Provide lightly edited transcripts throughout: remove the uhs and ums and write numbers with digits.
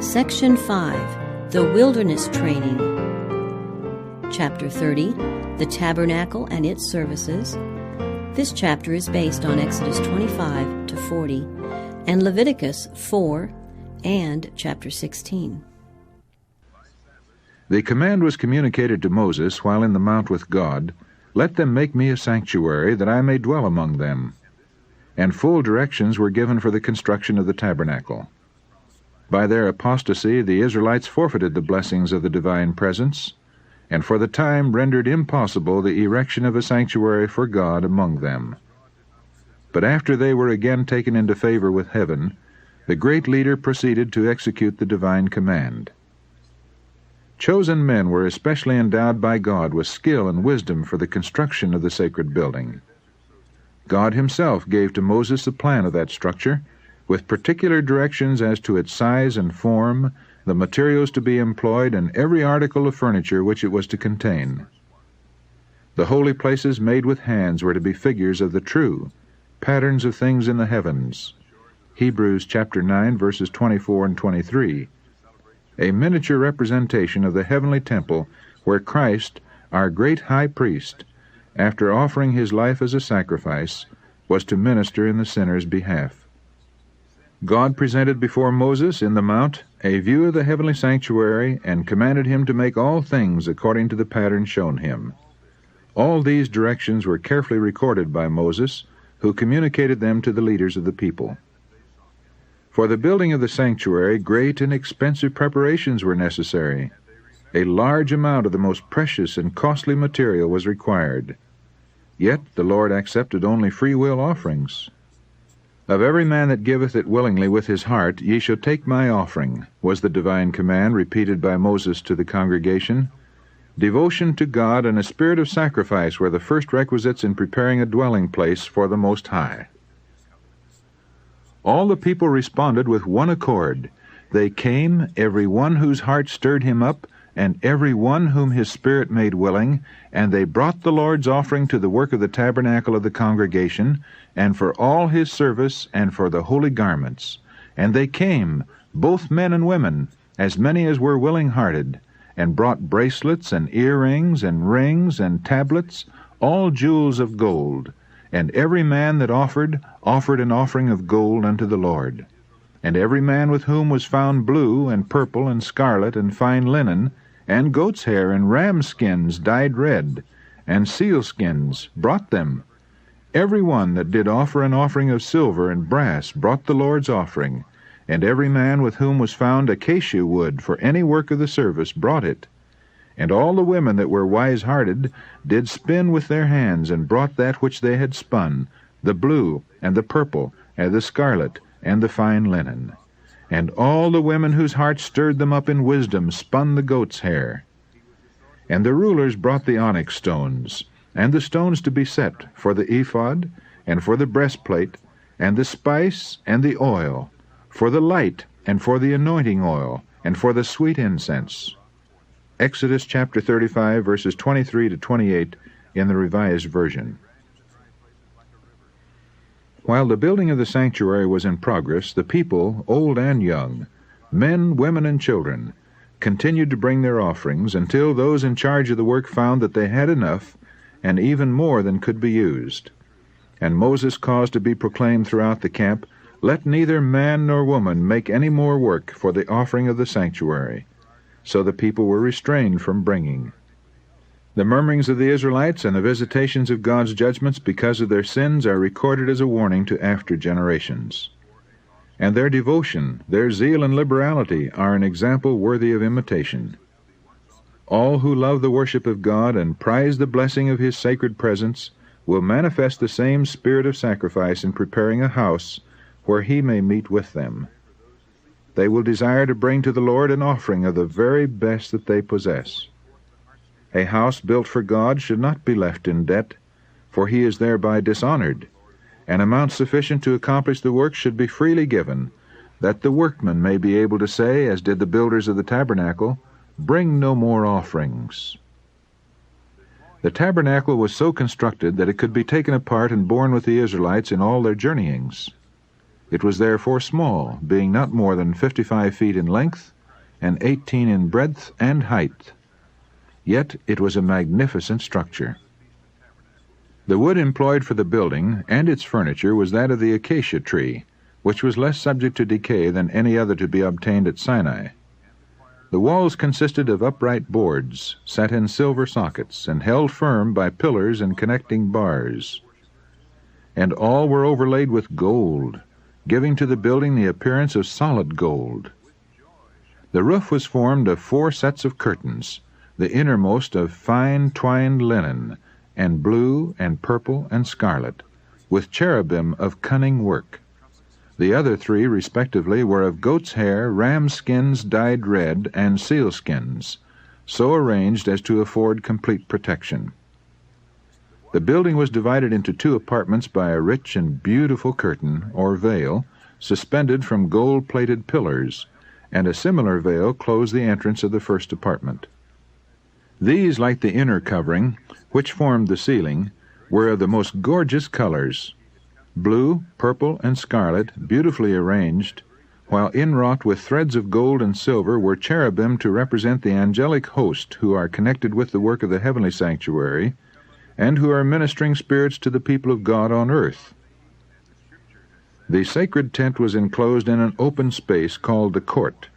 Section 5, The Wilderness Training. Chapter 30, The Tabernacle and its Services. This chapter is based on Exodus 25 to 40 and Leviticus 4 and chapter 16. The command was communicated to Moses while in the mount with God, "Let them make me a sanctuary, that I may dwell among them." And full directions were given for the construction of the tabernacle. By their apostasy, the Israelites forfeited the blessings of the divine presence, and for the time rendered impossible the erection of a sanctuary for God among them. But after they were again taken into favor with heaven, the great leader proceeded to execute the divine command. Chosen men were especially endowed by God with skill and wisdom for the construction of the sacred building. God himself gave to Moses the plan of that structure, with particular directions as to its size and form, the materials to be employed, and every article of furniture which it was to contain. The holy places made with hands were to be figures of the true, patterns of things in the heavens. Hebrews chapter 9, verses 24 and 23. A miniature representation of the heavenly temple where Christ, our great high priest, after offering his life as a sacrifice, was to minister in the sinner's behalf. God presented before Moses in the mount a view of the heavenly sanctuary and commanded him to make all things according to the pattern shown him. All these directions were carefully recorded by Moses, who communicated them to the leaders of the people. For the building of the sanctuary, great and expensive preparations were necessary. A large amount of the most precious and costly material was required. Yet the Lord accepted only free will offerings. "Of every man that giveth it willingly with his heart, ye shall take my offering," was the divine command repeated by Moses to the congregation. Devotion to God and a spirit of sacrifice were the first requisites in preparing a dwelling place for the Most High. All the people responded with one accord. They came, every one whose heart stirred him up, and every one whom his spirit made willing, and they brought the Lord's offering to the work of the tabernacle of the congregation, and for all his service, and for the holy garments. And they came, both men and women, as many as were willing-hearted, and brought bracelets, and earrings, and rings, and tablets, all jewels of gold. And every man that offered an offering of gold unto the Lord. And every man with whom was found blue, and purple, and scarlet, and fine linen, and goat's hair, and ram skins dyed red, and seal skins, brought them. Every one that did offer an offering of silver and brass brought the Lord's offering, and every man with whom was found acacia wood for any work of the service brought it. And all the women that were wise-hearted did spin with their hands, and brought that which they had spun, the blue, and the purple, and the scarlet, and the fine linen. And all the women whose hearts stirred them up in wisdom spun the goat's hair. And the rulers brought the onyx stones, and the stones to be set for the ephod, and for the breastplate, and the spice, and the oil, for the light, and for the anointing oil, and for the sweet incense. Exodus chapter 35, verses 23 to 28 in the Revised Version. While the building of the sanctuary was in progress, the people, old and young, men, women, and children, continued to bring their offerings until those in charge of the work found that they had enough, and even more than could be used. And Moses caused to be proclaimed throughout the camp, "Let neither man nor woman make any more work for the offering of the sanctuary." So the people were restrained from bringing. The murmurings of the Israelites and the visitations of God's judgments because of their sins are recorded as a warning to after generations. And their devotion, their zeal and liberality are an example worthy of imitation. All who love the worship of God and prize the blessing of his sacred presence will manifest the same spirit of sacrifice in preparing a house where he may meet with them. They will desire to bring to the Lord an offering of the very best that they possess. A house built for God should not be left in debt, for he is thereby dishonored. An amount sufficient to accomplish the work should be freely given, that the workman may be able to say, as did the builders of the tabernacle, "Bring no more offerings." The tabernacle was so constructed that it could be taken apart and borne with the Israelites in all their journeyings. It was therefore small, being not more than 55 feet in length and 18 in breadth and height. Yet it was a magnificent structure. The wood employed for the building and its furniture was that of the acacia tree, which was less subject to decay than any other to be obtained at Sinai. The walls consisted of upright boards, set in silver sockets, and held firm by pillars and connecting bars. And all were overlaid with gold, giving to the building the appearance of solid gold. The roof was formed of 4 sets of curtains, the innermost of fine twined linen, and blue and purple and scarlet, with cherubim of cunning work. The other 3, respectively, were of goat's hair, ram skins dyed red, and seal skins, so arranged as to afford complete protection. The building was divided into 2 apartments by a rich and beautiful curtain, or veil, suspended from gold-plated pillars, and a similar veil closed the entrance of the first apartment. These, like the inner covering, which formed the ceiling, were of the most gorgeous colors, blue, purple, and scarlet, beautifully arranged, while inwrought with threads of gold and silver were cherubim to represent the angelic host who are connected with the work of the heavenly sanctuary, and who are ministering spirits to the people of God on earth. The sacred tent was enclosed in an open space called the court,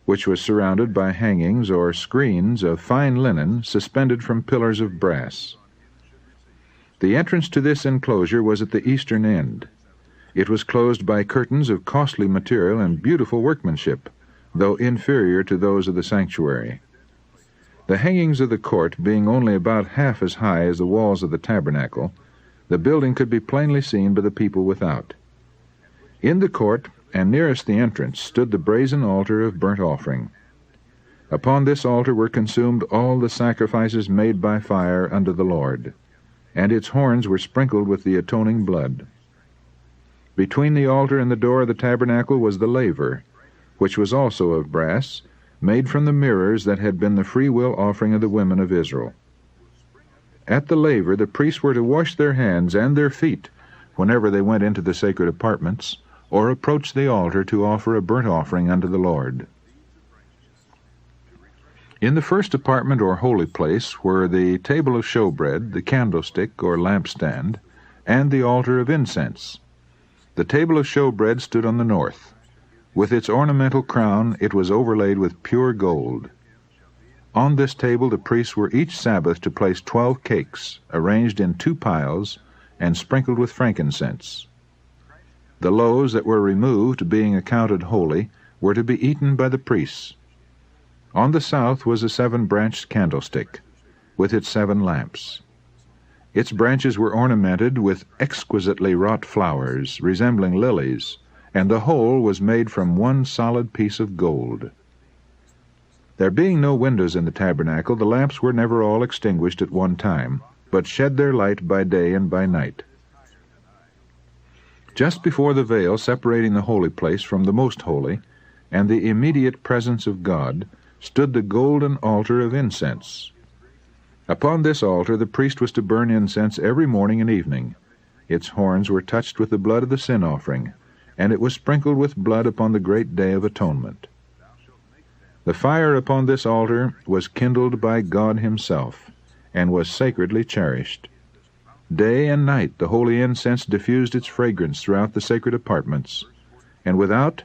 which was surrounded by hangings or screens of fine linen suspended from pillars of brass. The entrance to this enclosure was at the eastern end. It was closed by curtains of costly material and beautiful workmanship, though inferior to those of the sanctuary. The hangings of the court being only about half as high as the walls of the tabernacle, the building could be plainly seen by the people without. In the court, and nearest the entrance, stood the brazen altar of burnt offering. Upon this altar were consumed all the sacrifices made by fire unto the Lord, and its horns were sprinkled with the atoning blood. Between the altar and the door of the tabernacle was the laver, which was also of brass, made from the mirrors that had been the free will offering of the women of Israel. At the laver the priests were to wash their hands and their feet whenever they went into the sacred apartments, or approached the altar to offer a burnt offering unto the Lord. In the first apartment or holy place were the table of showbread, the candlestick or lampstand, and the altar of incense. The table of showbread stood on the north. With its ornamental crown it was overlaid with pure gold. On this table the priests were each Sabbath to place 12 cakes, arranged in 2 piles, and sprinkled with frankincense. The loaves that were removed, being accounted holy, were to be eaten by the priests. On the south was a 7-branched candlestick, with its 7 lamps. Its branches were ornamented with exquisitely wrought flowers, resembling lilies, and the whole was made from one solid piece of gold. There being no windows in the tabernacle, the lamps were never all extinguished at one time, but shed their light by day and by night. Just before the veil separating the holy place from the most holy, and the immediate presence of God, stood the golden altar of incense. Upon this altar the priest was to burn incense every morning and evening. Its horns were touched with the blood of the sin offering, and it was sprinkled with blood upon the great day of atonement. The fire upon this altar was kindled by God himself, and was sacredly cherished. Day and night the holy incense diffused its fragrance throughout the sacred apartments, and without,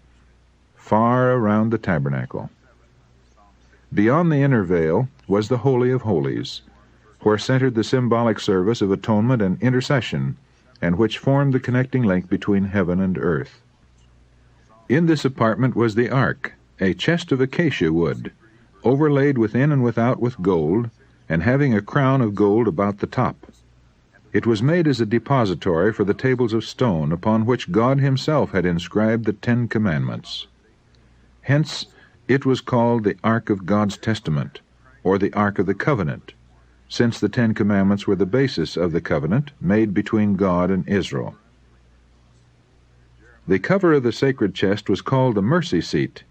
far around the tabernacle. Beyond the inner veil was the Holy of Holies, where centered the symbolic service of atonement and intercession, and which formed the connecting link between heaven and earth. In this apartment was the ark, a chest of acacia wood, overlaid within and without with gold, and having a crown of gold about the top. It was made as a depository for the tables of stone upon which God himself had inscribed the 10 Commandments. Hence, it was called the Ark of God's Testament, or the Ark of the Covenant, since the 10 Commandments were the basis of the covenant made between God and Israel. The cover of the sacred chest was called the mercy seat.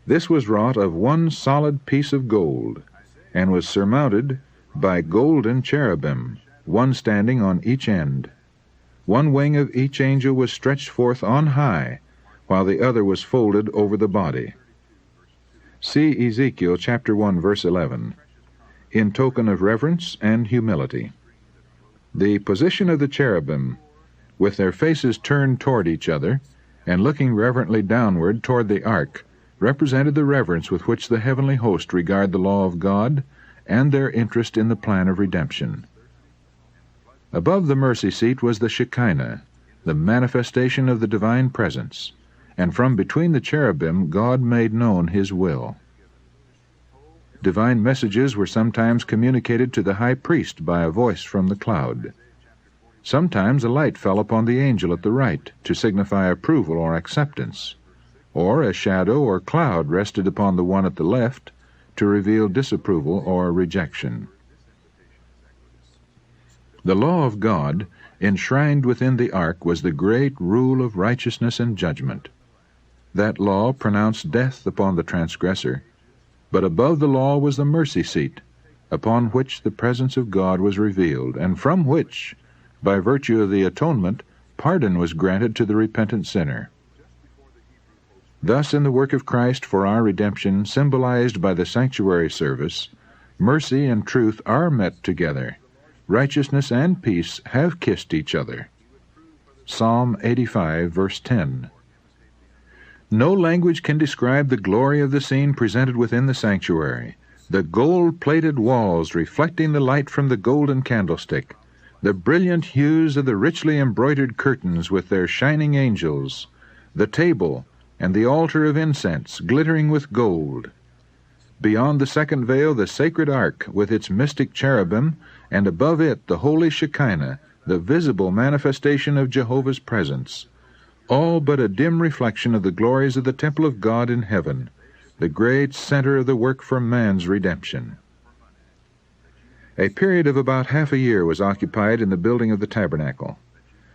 This was wrought of one solid piece of gold, and was surmounted by golden cherubim, one standing on each end. One wing of each angel was stretched forth on high, while the other was folded over the body. See Ezekiel chapter 1, verse 11, in token of reverence and humility. The position of the cherubim, with their faces turned toward each other, and looking reverently downward toward the ark, represented the reverence with which the heavenly host regard the law of God and their interest in the plan of redemption. Above the mercy seat was the Shekinah, the manifestation of the divine presence, and from between the cherubim God made known his will. Divine messages were sometimes communicated to the high priest by a voice from the cloud. Sometimes a light fell upon the angel at the right to signify approval or acceptance, or a shadow or cloud rested upon the one at the left to reveal disapproval or rejection. The law of God, enshrined within the ark, was the great rule of righteousness and judgment. That law pronounced death upon the transgressor, but above the law was the mercy seat, upon which the presence of God was revealed, and from which, by virtue of the atonement, pardon was granted to the repentant sinner. Thus, in the work of Christ for our redemption, symbolized by the sanctuary service, mercy and truth are met together. Righteousness and peace have kissed each other. Psalm 85, verse 10. No language can describe the glory of the scene presented within the sanctuary. The gold-plated walls reflecting the light from the golden candlestick, the brilliant hues of the richly embroidered curtains with their shining angels, the table and the altar of incense glittering with gold. Beyond the second veil the sacred ark with its mystic cherubim, and above it the holy Shekinah, the visible manifestation of Jehovah's presence, all but a dim reflection of the glories of the temple of God in heaven, the great center of the work for man's redemption. A period of about half a year was occupied in the building of the tabernacle.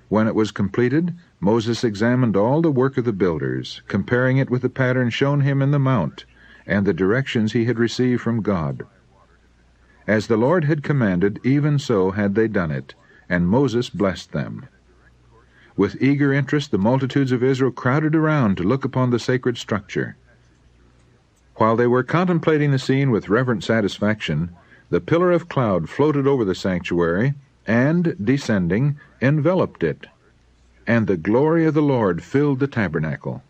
When it was completed, Moses examined all the work of the builders, comparing it with the pattern shown him in the mount, and the directions he had received from God. As the Lord had commanded, even so had they done it, and Moses blessed them. With eager interest the multitudes of Israel crowded around to look upon the sacred structure. While they were contemplating the scene with reverent satisfaction, the pillar of cloud floated over the sanctuary, and, descending, enveloped it, and the glory of the Lord filled the tabernacle.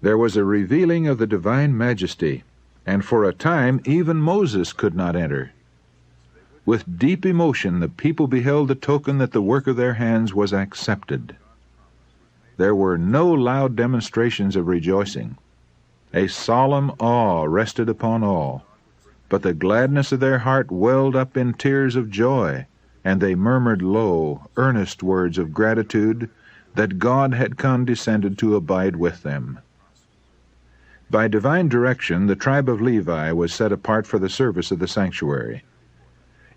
There was a revealing of the divine majesty, and for a time even Moses could not enter. With deep emotion the people beheld the token that the work of their hands was accepted. There were no loud demonstrations of rejoicing. A solemn awe rested upon all, but the gladness of their heart welled up in tears of joy, and they murmured low, earnest words of gratitude that God had condescended to abide with them. By divine direction, the tribe of Levi was set apart for the service of the sanctuary.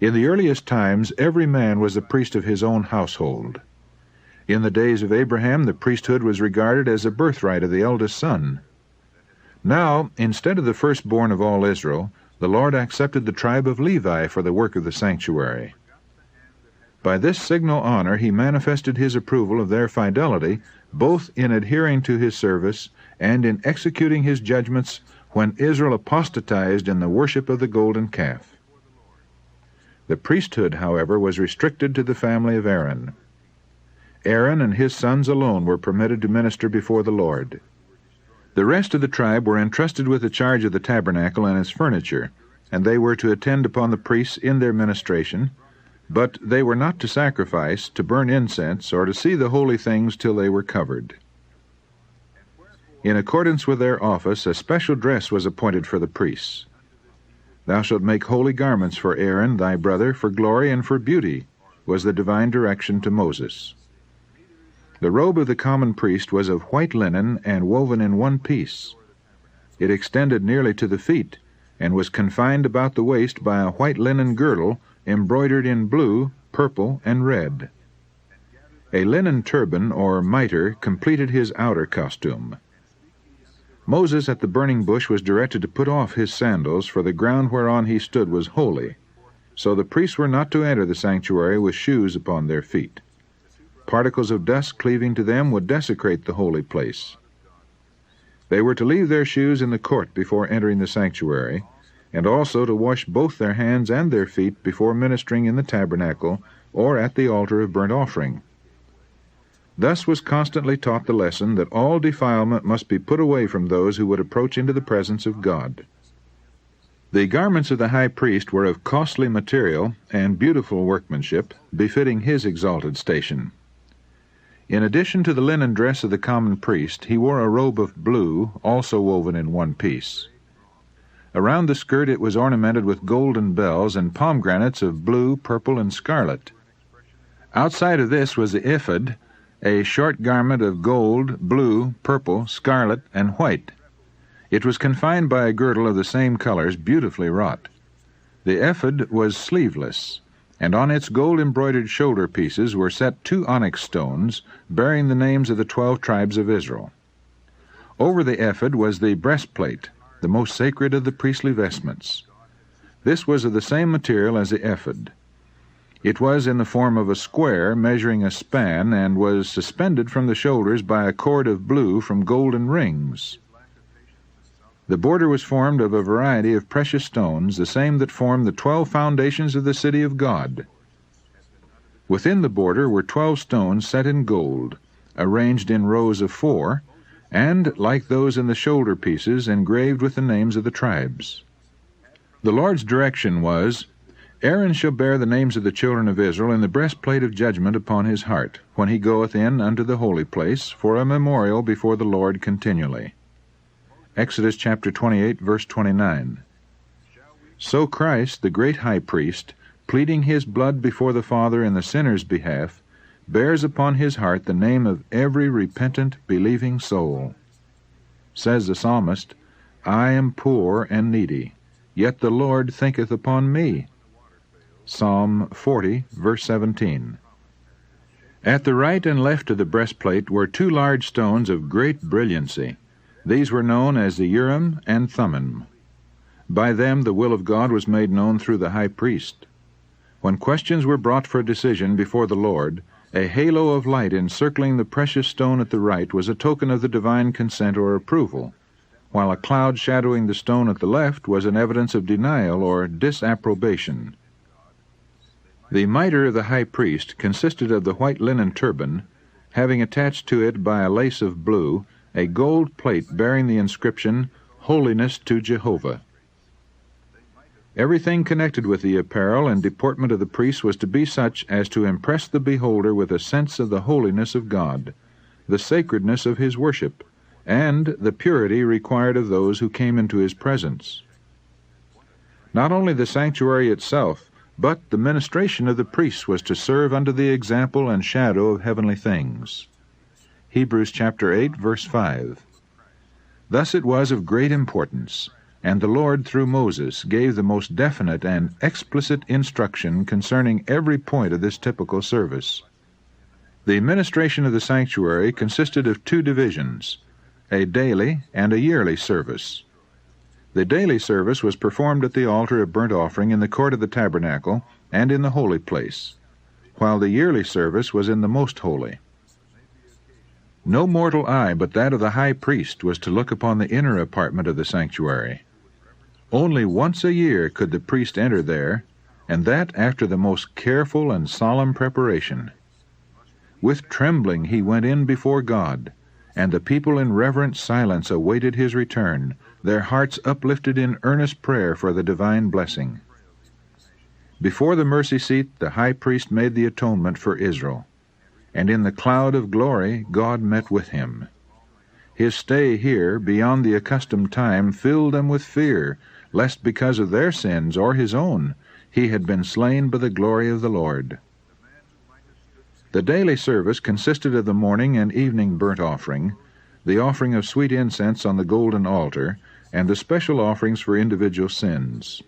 In the earliest times, every man was a priest of his own household. In the days of Abraham, the priesthood was regarded as a birthright of the eldest son. Now, instead of the firstborn of all Israel, the Lord accepted the tribe of Levi for the work of the sanctuary. By this signal honor he manifested his approval of their fidelity, both in adhering to his service and in executing his judgments when Israel apostatized in the worship of the golden calf. The priesthood, however, was restricted to the family of Aaron. Aaron and his sons alone were permitted to minister before the Lord. The rest of the tribe were entrusted with the charge of the tabernacle and its furniture, and they were to attend upon the priests in their ministration, but they were not to sacrifice, to burn incense, or to see the holy things till they were covered. In accordance with their office, a special dress was appointed for the priests. "Thou shalt make holy garments for Aaron thy brother, for glory and for beauty," was the divine direction to Moses. The robe of the common priest was of white linen and woven in one piece. It extended nearly to the feet, and was confined about the waist by a white linen girdle embroidered in blue, purple, and red. A linen turban or mitre completed his outer costume. Moses at the burning bush was directed to put off his sandals, for the ground whereon he stood was holy, so the priests were not to enter the sanctuary with shoes upon their feet. Particles of dust cleaving to them would desecrate the holy place. They were to leave their shoes in the court before entering the sanctuary, and also to wash both their hands and their feet before ministering in the tabernacle or at the altar of burnt offering. Thus was constantly taught the lesson that all defilement must be put away from those who would approach into the presence of God. The garments of the high priest were of costly material and beautiful workmanship, befitting his exalted station. In addition to the linen dress of the common priest, he wore a robe of blue, also woven in one piece. Around the skirt it was ornamented with golden bells and pomegranates of blue, purple, and scarlet. Outside of this was the ephod, a short garment of gold, blue, purple, scarlet, and white. It was confined by a girdle of the same colors, beautifully wrought. The ephod was sleeveless, and on its gold-embroidered shoulder pieces were set 2 onyx stones, bearing the names of the 12 tribes of Israel. Over the ephod was the breastplate, the most sacred of the priestly vestments. This was of the same material as the ephod. It was in the form of a square measuring a span, and was suspended from the shoulders by a cord of blue from golden rings. The border was formed of a variety of precious stones, the same that formed the 12 foundations of the city of God. Within the border were 12 stones set in gold, arranged in rows of 4, and, like those in the shoulder pieces, engraved with the names of the tribes. The Lord's direction was, Aaron shall bear the names of the children of Israel in the breastplate of judgment upon his heart, when he goeth in unto the holy place, for a memorial before the Lord continually. Exodus chapter 28, verse 29. So Christ, the great high priest, pleading his blood before the Father in the sinner's behalf, bears upon his heart the name of every repentant, believing soul. Says the psalmist, I am poor and needy, yet the Lord thinketh upon me. Psalm 40, verse 17. At the right and left of the breastplate were 2 large stones of great brilliancy. These were known as the Urim and Thummim. By them the will of God was made known through the high priest. When questions were brought for decision before the Lord, a halo of light encircling the precious stone at the right was a token of the divine consent or approval, while a cloud shadowing the stone at the left was an evidence of denial or disapprobation. The mitre of the high priest consisted of the white linen turban, having attached to it by a lace of blue a gold plate bearing the inscription, Holiness to Jehovah. Everything connected with the apparel and deportment of the priest was to be such as to impress the beholder with a sense of the holiness of God, the sacredness of his worship, and the purity required of those who came into his presence. Not only the sanctuary itself, but the ministration of the priests was to serve unto the example and shadow of heavenly things. Hebrews chapter 8, verse 5. Thus it was of great importance, and the Lord through Moses gave the most definite and explicit instruction concerning every point of this typical service. The ministration of the sanctuary consisted of 2 divisions, a daily and a yearly service. The daily service was performed at the altar of burnt offering in the court of the tabernacle and in the holy place, while the yearly service was in the most holy. No mortal eye but that of the high priest was to look upon the inner apartment of the sanctuary. Only once a year could the priest enter there, and that after the most careful and solemn preparation. With trembling he went in before God, and the people in reverent silence awaited his return, their hearts uplifted in earnest prayer for the divine blessing. Before the mercy seat the high priest made the atonement for Israel, and in the cloud of glory God met with him. His stay here, beyond the accustomed time, filled them with fear, lest because of their sins or his own, he had been slain by the glory of the Lord. The daily service consisted of the morning and evening burnt offering, the offering of sweet incense on the golden altar, and the special offerings for individual sins.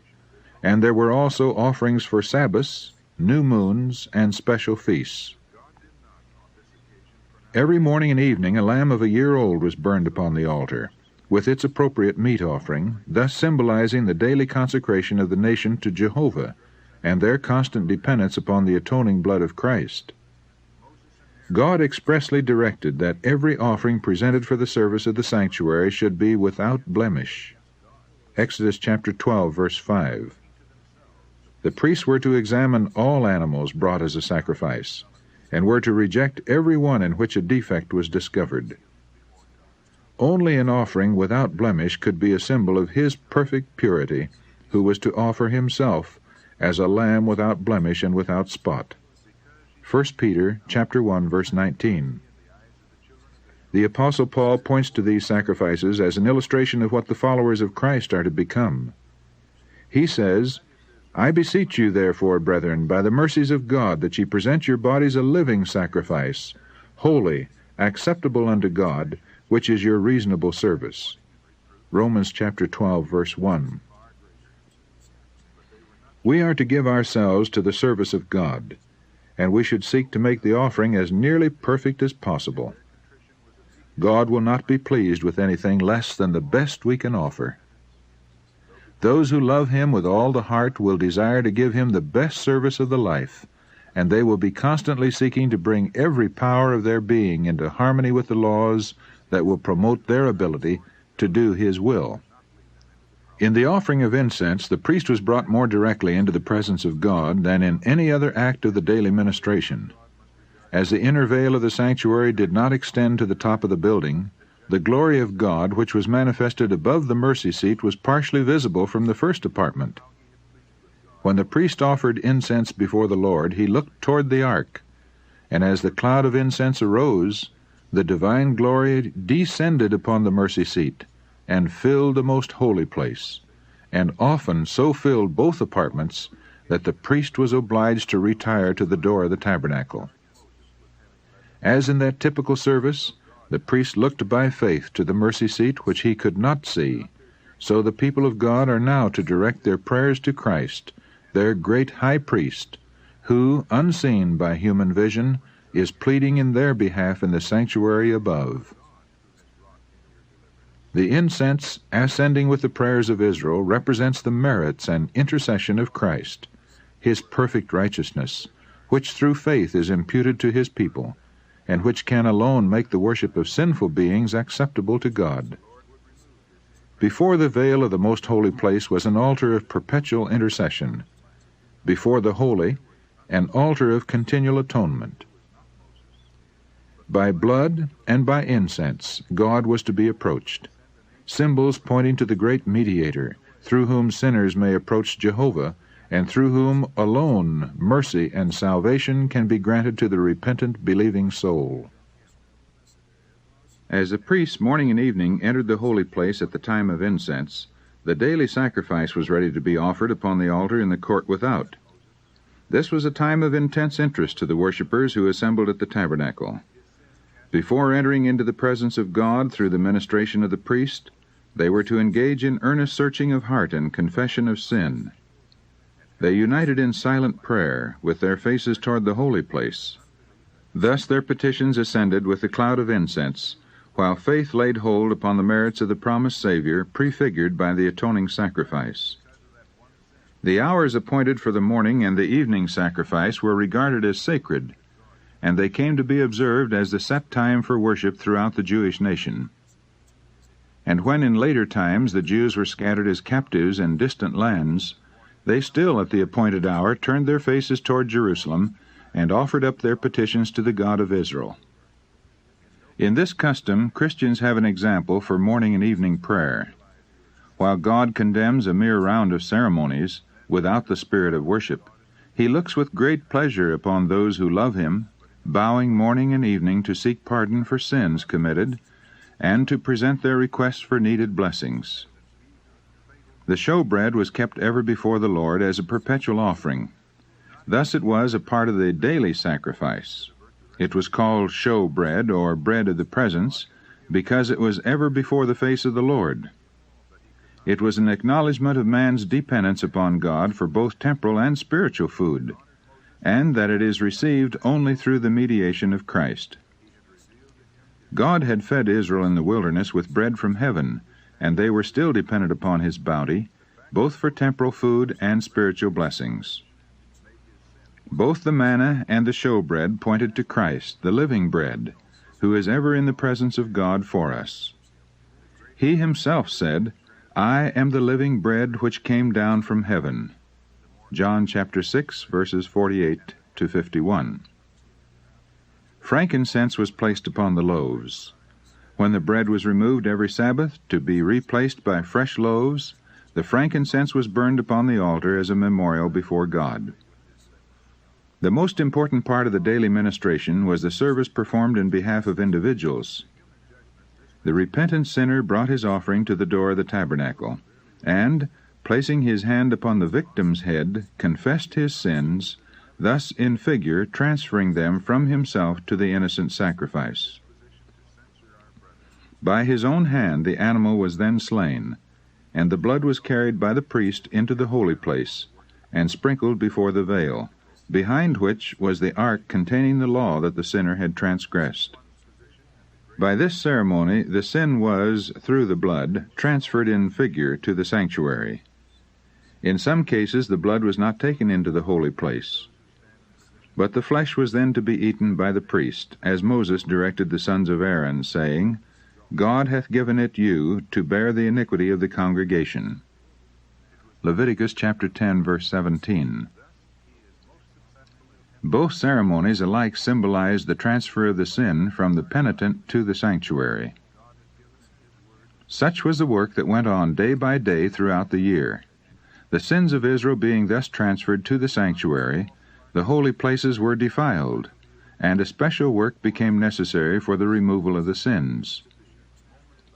And there were also offerings for Sabbaths, new moons, and special feasts. Every morning and evening a lamb of a year old was burned upon the altar, with its appropriate meat offering, thus symbolizing the daily consecration of the nation to Jehovah, and their constant dependence upon the atoning blood of Christ. God expressly directed that every offering presented for the service of the sanctuary should be without blemish. Exodus chapter 12, verse 5. The priests were to examine all animals brought as a sacrifice, and were to reject every one in which a defect was discovered. Only an offering without blemish could be a symbol of His perfect purity, who was to offer Himself as a lamb without blemish and without spot. 1 Peter chapter 1, verse 19. The Apostle Paul points to these sacrifices as an illustration of what the followers of Christ are to become. He says, "I beseech you, therefore, brethren, by the mercies of God, that ye present your bodies a living sacrifice, holy, acceptable unto God, which is your reasonable service." Romans chapter 12, verse 1. We are to give ourselves to the service of God, and we should seek to make the offering as nearly perfect as possible. God will not be pleased with anything less than the best we can offer. Those who love Him with all the heart will desire to give Him the best service of the life, and they will be constantly seeking to bring every power of their being into harmony with the laws that will promote their ability to do His will. In the offering of incense, the priest was brought more directly into the presence of God than in any other act of the daily ministration. As the inner veil of the sanctuary did not extend to the top of the building, the glory of God, which was manifested above the mercy seat, was partially visible from the first apartment. When the priest offered incense before the Lord, he looked toward the ark, and as the cloud of incense arose, the divine glory descended upon the mercy seat, and filled the most holy place, and often so filled both apartments that the priest was obliged to retire to the door of the tabernacle. As in that typical service, the priest looked by faith to the mercy seat which he could not see, so the people of God are now to direct their prayers to Christ, their great high priest, who, unseen by human vision, is pleading in their behalf in the sanctuary above. The incense, ascending with the prayers of Israel, represents the merits and intercession of Christ, His perfect righteousness, which through faith is imputed to His people, and which can alone make the worship of sinful beings acceptable to God. Before the veil of the most holy place was an altar of perpetual intercession. Before the holy, an altar of continual atonement. By blood and by incense, God was to be approached, symbols pointing to the great mediator, through whom sinners may approach Jehovah, and through whom alone mercy and salvation can be granted to the repentant, believing soul. As the priests morning and evening entered the holy place at the time of incense, the daily sacrifice was ready to be offered upon the altar in the court without. This was a time of intense interest to the worshippers who assembled at the tabernacle. Before entering into the presence of God through the ministration of the priest, they were to engage in earnest searching of heart and confession of sin. They united in silent prayer, with their faces toward the holy place. Thus their petitions ascended with the cloud of incense, while faith laid hold upon the merits of the promised Savior, prefigured by the atoning sacrifice. The hours appointed for the morning and the evening sacrifice were regarded as sacred, and they came to be observed as the set time for worship throughout the Jewish nation. And when in later times the Jews were scattered as captives in distant lands, they still at the appointed hour turned their faces toward Jerusalem and offered up their petitions to the God of Israel. In this custom, Christians have an example for morning and evening prayer. While God condemns a mere round of ceremonies, without the spirit of worship, He looks with great pleasure upon those who love Him, bowing morning and evening to seek pardon for sins committed, and to present their requests for needed blessings. The showbread was kept ever before the Lord as a perpetual offering. Thus it was a part of the daily sacrifice. It was called showbread, or bread of the presence, because it was ever before the face of the Lord. It was an acknowledgment of man's dependence upon God for both temporal and spiritual food, and that it is received only through the mediation of Christ. God had fed Israel in the wilderness with bread from heaven, and they were still dependent upon His bounty, both for temporal food and spiritual blessings. Both the manna and the showbread pointed to Christ, the living bread, who is ever in the presence of God for us. He himself said, "I am the living bread which came down from heaven." John chapter 6, verses 48 to 51. Frankincense was placed upon the loaves. When the bread was removed every Sabbath to be replaced by fresh loaves, the frankincense was burned upon the altar as a memorial before God. The most important part of the daily ministration was the service performed in behalf of individuals. The repentant sinner brought his offering to the door of the tabernacle, and, placing his hand upon the victim's head, confessed his sins, thus in figure transferring them from himself to the innocent sacrifice. By his own hand the animal was then slain, and the blood was carried by the priest into the holy place, and sprinkled before the veil, behind which was the ark containing the law that the sinner had transgressed. By this ceremony the sin was, through the blood, transferred in figure to the sanctuary. In some cases the blood was not taken into the holy place, but the flesh was then to be eaten by the priest, as Moses directed the sons of Aaron, saying, "God hath given it you to bear the iniquity of the congregation." Leviticus chapter 10, verse 17. Both ceremonies alike symbolized the transfer of the sin from the penitent to the sanctuary. Such was the work that went on day by day throughout the year. The sins of Israel being thus transferred to the sanctuary, the holy places were defiled, and a special work became necessary for the removal of the sins.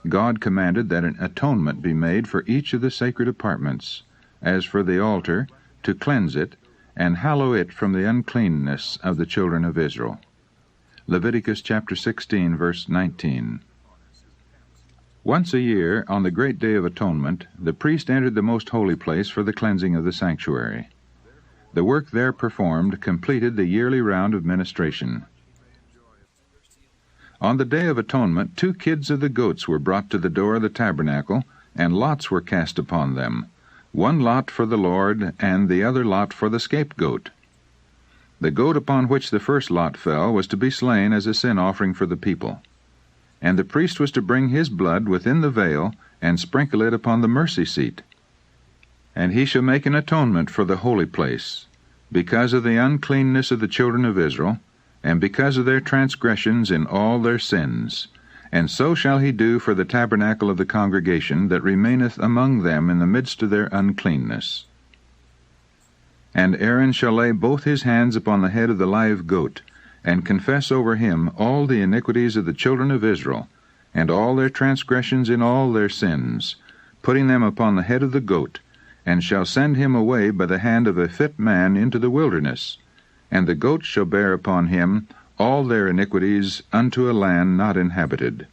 God commanded that an atonement be made for each of the sacred apartments, as for the altar, to cleanse it, and hallow it from the uncleanness of the children of Israel. Leviticus chapter 16, verse 19. Once a year, on the great day of atonement, the priest entered the most holy place for the cleansing of the sanctuary. The work there performed completed the yearly round of ministration. On the Day of Atonement, 2 kids of the goats were brought to the door of the tabernacle, and lots were cast upon them, 1 lot for the Lord, and the other lot for the scapegoat. The goat upon which the first lot fell was to be slain as a sin offering for the people, and the priest was to bring his blood within the veil and sprinkle it upon the mercy seat. And he shall make an atonement for the holy place, because of the uncleanness of the children of Israel, and because of their transgressions in all their sins. And so shall he do for the tabernacle of the congregation that remaineth among them in the midst of their uncleanness. And Aaron shall lay both his hands upon the head of the live goat, and confess over him all the iniquities of the children of Israel, and all their transgressions in all their sins, putting them upon the head of the goat, and shall send him away by the hand of a fit man into the wilderness. And the goat shall bear upon him all their iniquities unto a land not inhabited.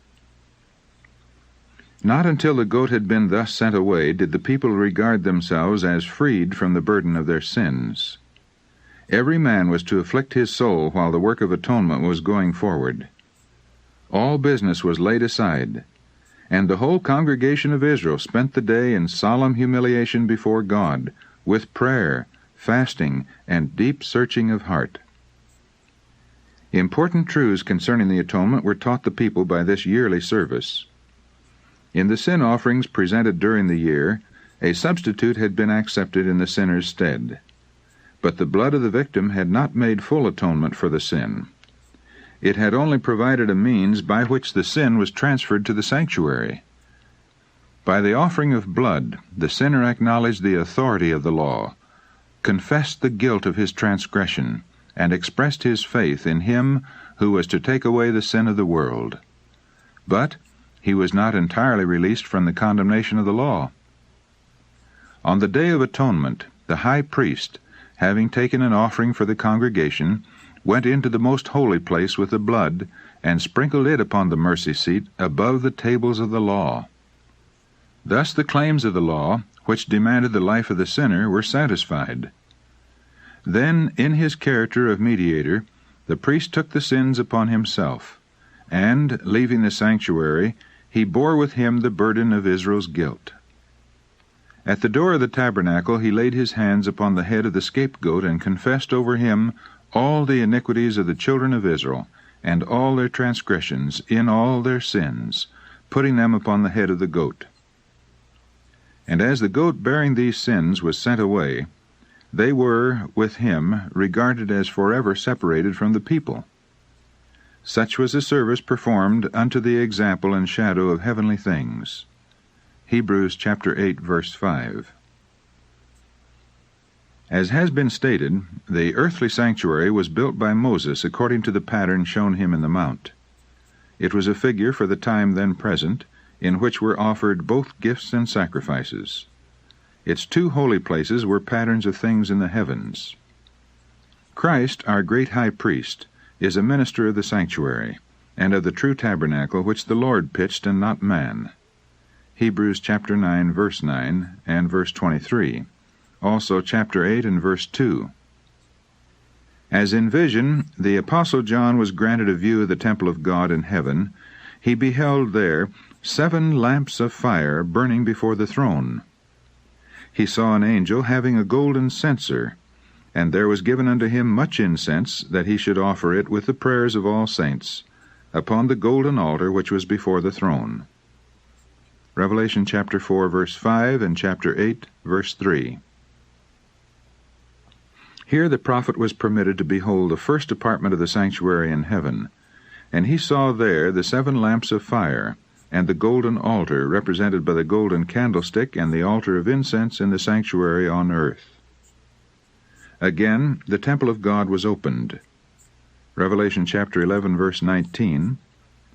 Not until the goat had been thus sent away did the people regard themselves as freed from the burden of their sins. Every man was to afflict his soul while the work of atonement was going forward. All business was laid aside, and the whole congregation of Israel spent the day in solemn humiliation before God, with prayer, fasting, and deep searching of heart. Important truths concerning the atonement were taught the people by this yearly service. In the sin offerings presented during the year, a substitute had been accepted in the sinner's stead. But the blood of the victim had not made full atonement for the sin. It had only provided a means by which the sin was transferred to the sanctuary. By the offering of blood, the sinner acknowledged the authority of the law, confessed the guilt of his transgression, and expressed his faith in him who was to take away the sin of the world. But he was not entirely released from the condemnation of the law. On the Day of Atonement, the high priest, having taken an offering for the congregation, went into the most holy place with the blood, and sprinkled it upon the mercy seat above the tables of the law. Thus the claims of the law, which demanded the life of the sinner, were satisfied. Then, in his character of mediator, the priest took the sins upon himself, and, leaving the sanctuary, he bore with him the burden of Israel's guilt. At the door of the tabernacle he laid his hands upon the head of the scapegoat, and confessed over him all the iniquities of the children of Israel, and all their transgressions in all their sins, putting them upon the head of the goat. And as the goat bearing these sins was sent away, they were, with him, regarded as forever separated from the people. Such was the service performed unto the example and shadow of heavenly things. Hebrews chapter 8, verse 5. As has been stated, the earthly sanctuary was built by Moses according to the pattern shown him in the mount. It was a figure for the time then present, in which were offered both gifts and sacrifices. Its 2 holy places were patterns of things in the heavens. Christ, our great high priest, is a minister of the sanctuary, and of the true tabernacle which the Lord pitched and not man. Hebrews chapter 9, verse 9, and verse 23. Also chapter 8 and verse 2. As in vision, the Apostle John was granted a view of the temple of God in heaven. He beheld there 7 lamps of fire burning before the throne. He saw an angel having a golden censer, and there was given unto him much incense, that he should offer it with the prayers of all saints, upon the golden altar which was before the throne. Revelation chapter 4, verse 5, and chapter 8, verse 3. Here the prophet was permitted to behold the first apartment of the sanctuary in heaven, and he saw there the 7 lamps of fire, and the golden altar represented by the golden candlestick, and the altar of incense in the sanctuary on earth. Again, the temple of God was opened. Revelation chapter 11, verse 19,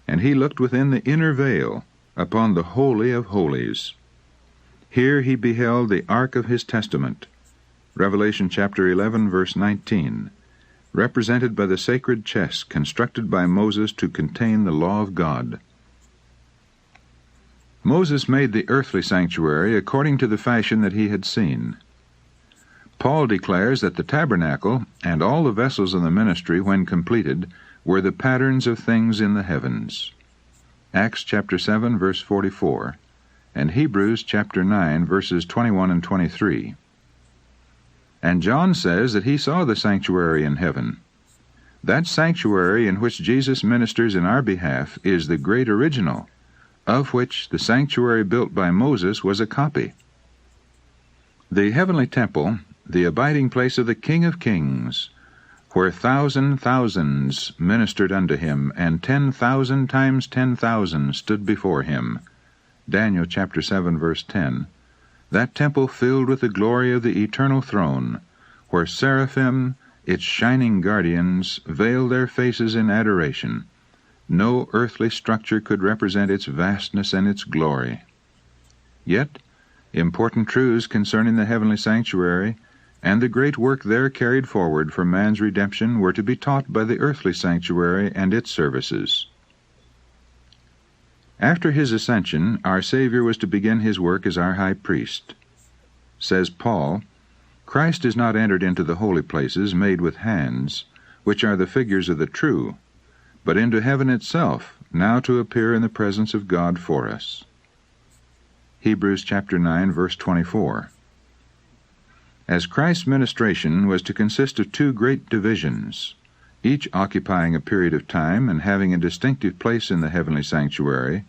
and he looked within the inner veil, upon the Holy of Holies. Here he beheld the ark of his testament. Revelation chapter 11, verse 19, represented by the sacred chest constructed by Moses to contain the law of God. Moses made the earthly sanctuary according to the fashion that he had seen. Paul declares that the tabernacle and all the vessels of the ministry, when completed, were the patterns of things in the heavens. Acts chapter 7, verse 44, and Hebrews chapter 9, verses 21 and 23. And John says that he saw the sanctuary in heaven. That sanctuary in which Jesus ministers in our behalf is the great original, of which the sanctuary built by Moses was a copy. The heavenly temple, the abiding place of the King of Kings, where thousands ministered unto him, and 10,000 times 10,000 stood before him. Daniel chapter 7, verse 10. That temple filled with the glory of the eternal throne, where seraphim, its shining guardians, veiled their faces in adoration. No earthly structure could represent its vastness and its glory. Yet, important truths concerning the heavenly sanctuary and the great work there carried forward for man's redemption were to be taught by the earthly sanctuary and its services. After his ascension, our Savior was to begin his work as our high priest. Says Paul, Christ is not entered into the holy places made with hands, which are the figures of the true, but into heaven itself, now to appear in the presence of God for us. Hebrews chapter 9, verse 24. As Christ's ministration was to consist of 2 great divisions, each occupying a period of time and having a distinctive place in the heavenly sanctuary,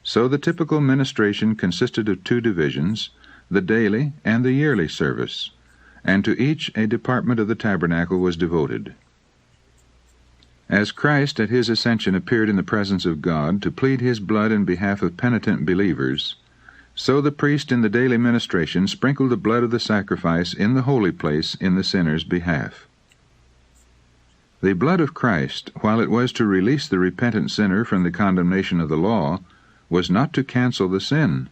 so the typical ministration consisted of 2 divisions, the daily and the yearly service, and to each a department of the tabernacle was devoted. As Christ at his ascension appeared in the presence of God to plead his blood in behalf of penitent believers, so the priest in the daily ministration sprinkled the blood of the sacrifice in the holy place in the sinner's behalf. The blood of Christ, while it was to release the repentant sinner from the condemnation of the law, was not to cancel the sin.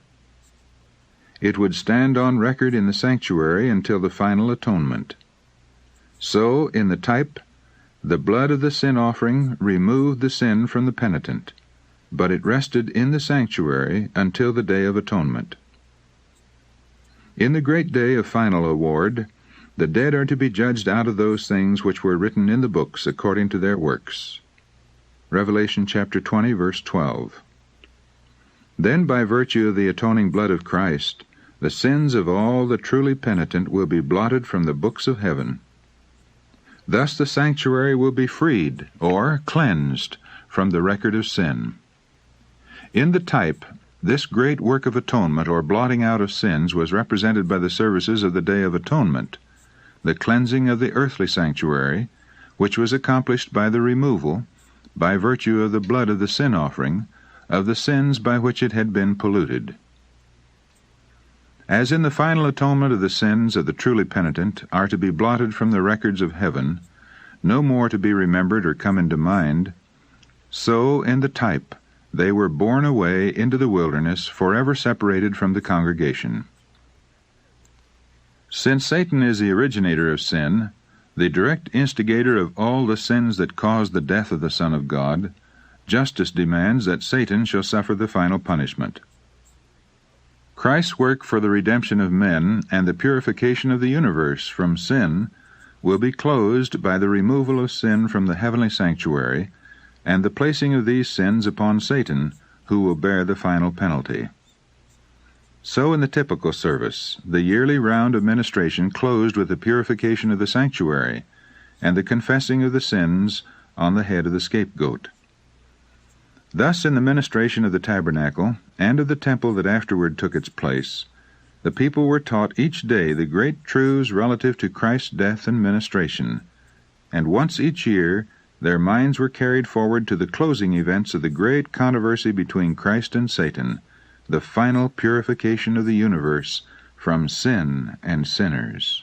It would stand on record in the sanctuary until the final atonement. So, in the type, the blood of the sin offering removed the sin from the penitent, but it rested in the sanctuary until the day of atonement. In the great day of final award, the dead are to be judged out of those things which were written in the books according to their works. Revelation chapter 20, verse 12. Then by virtue of the atoning blood of Christ, The sins of all the truly penitent will be blotted from the books of heaven. Thus the sanctuary will be freed, or cleansed, from the record of sin. In the type, this great work of atonement or blotting out of sins was represented by the services of the Day of Atonement, the cleansing of the earthly sanctuary, which was accomplished by the removal, by virtue of the blood of the sin offering, of the sins by which it had been polluted. As in the final atonement of the sins of the truly penitent are to be blotted from the records of heaven, no more to be remembered or come into mind, so in the type they were borne away into the wilderness, forever separated from the congregation. Since Satan is the originator of sin, the direct instigator of all the sins that caused the death of the Son of God, justice demands that Satan shall suffer the final punishment. Christ's work for the redemption of men and the purification of the universe from sin will be closed by the removal of sin from the heavenly sanctuary and the placing of these sins upon Satan, who will bear the final penalty. So in the typical service, the yearly round of ministration closed with the purification of the sanctuary and the confessing of the sins on the head of the scapegoat. Thus in the ministration of the tabernacle and of the temple that afterward took its place, the people were taught each day the great truths relative to Christ's death and ministration, and once each year their minds were carried forward to the closing events of the great controversy between Christ and Satan, the final purification of the universe from sin and sinners.